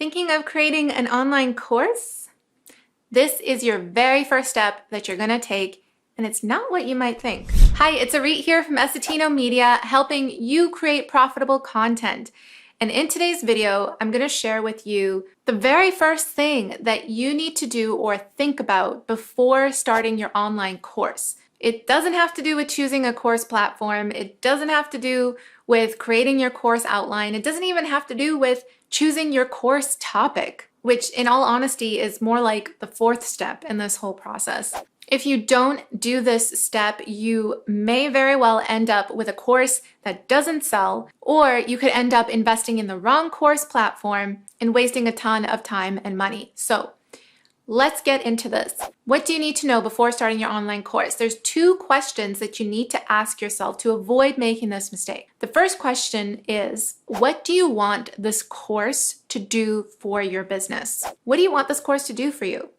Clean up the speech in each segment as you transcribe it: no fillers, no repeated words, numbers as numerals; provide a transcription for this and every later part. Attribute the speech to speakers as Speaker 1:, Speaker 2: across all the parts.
Speaker 1: Thinking of creating an online course? This is your very first step that you're gonna take, and it's not what you might think. Hi, it's Arit here from Essetino Media, helping you create profitable content. And in today's video, I'm gonna share with you the very first thing that you need to do or think about before starting your online course. It doesn't have to do with choosing a course platform. It doesn't have to do with creating your course outline. It doesn't even have to do with choosing your course topic, which in all honesty is more like the fourth step in this whole process. If you don't do this step, you may very well end up with a course that doesn't sell, or you could end up investing in the wrong course platform and wasting a ton of time and money. So let's get into this. What do you need to know before starting your online course? There's two questions that you need to ask yourself to avoid making this mistake. The first question is, what do you want this course to do for your business? What do you want this course to do for you?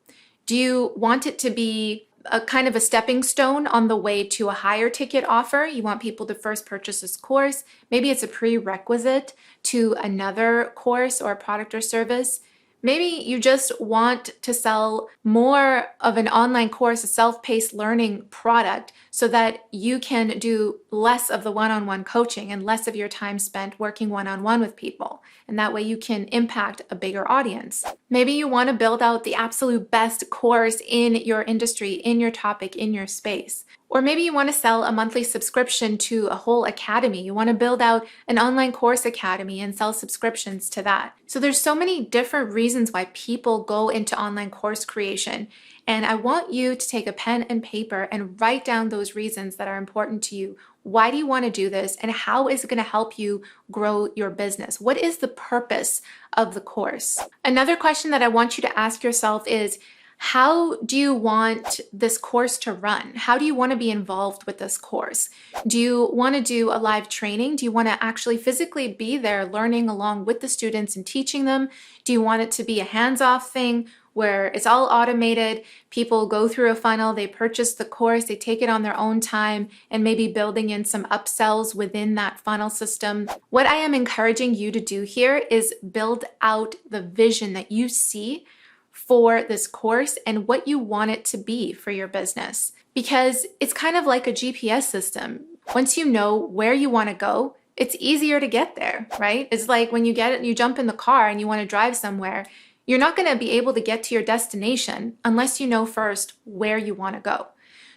Speaker 1: Do you want it to be a kind of a stepping stone on the way to a higher ticket offer? You want people to first purchase this course. Maybe it's a prerequisite to another course or product or service. Maybe you just want to sell more of an online course, a self-paced learning product, so that you can do less of the one-on-one coaching and less of your time spent working one-on-one with people. And that way you can impact a bigger audience. Maybe you want to build out the absolute best course in your industry, in your topic, in your space. Or maybe you want to sell a monthly subscription to a whole academy. You want to build out an online course academy and sell subscriptions to that. So there's so many different reasons why people go into online course creation. And I want you to take a pen and paper and write down those reasons that are important to you. Why do you want to do this? And how is it going to help you grow your business? What is the purpose of the course? Another question that I want you to ask yourself is, how do you want this course to run? How do you want to be involved with this course? Do you want to do a live training? Do you want to actually physically be there learning along with the students and teaching them? Do you want it to be a hands-off thing where it's all automated? People go through a funnel, they purchase the course, they take it on their own time, and maybe building in some upsells within that funnel system. What I am encouraging you to do here is build out the vision that you see for this course and what you want it to be for your business. Because it's kind of like a GPS system. Once you know where you want to go, it's easier to get there, right? It's like when you jump in the car and you want to drive somewhere, you're not going to be able to get to your destination unless you know first where you want to go.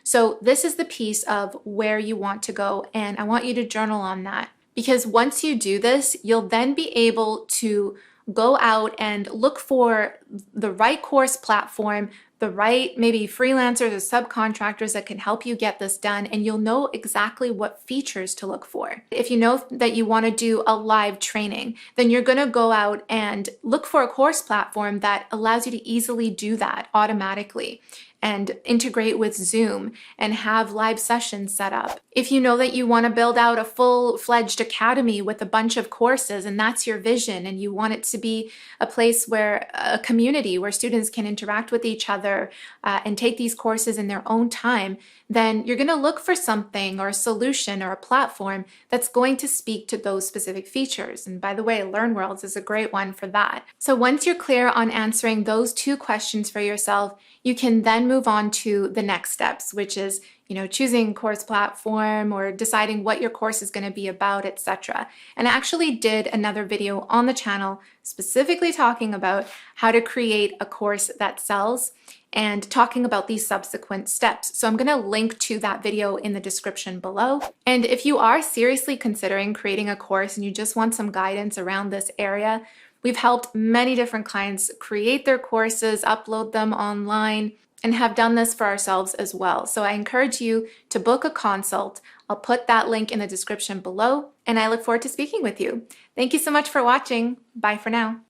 Speaker 1: So this is the piece of where you want to go, and I want you to journal on that. Because once you do this, you'll then be able to go out and look for the right course platform, the right maybe freelancers or subcontractors that can help you get this done, and you'll know exactly what features to look for. If you know that you want to do a live training, then you're going to go out and look for a course platform that allows you to easily do that automatically and integrate with Zoom and have live sessions set up. If you know that you want to build out a full-fledged academy with a bunch of courses and that's your vision, and you want it to be a place where a community where students can interact with each other and take these courses in their own time, then you're going to look for something or a solution or a platform that's going to speak to those specific features. And by the way, LearnWorlds is a great one for that. So once you're clear on answering those two questions for yourself, you can then move on to the next steps, which is, choosing course platform or deciding what your course is going to be about, etc. And I actually did another video on the channel specifically talking about how to create a course that sells and talking about these subsequent steps. So I'm going to link to that video in the description below. And if you are seriously considering creating a course and you just want some guidance around this area, we've helped many different clients create their courses, upload them online, and have done this for ourselves as well. So I encourage you to book a consult. I'll put that link in the description below, and I look forward to speaking with you. Thank you so much for watching. Bye for now.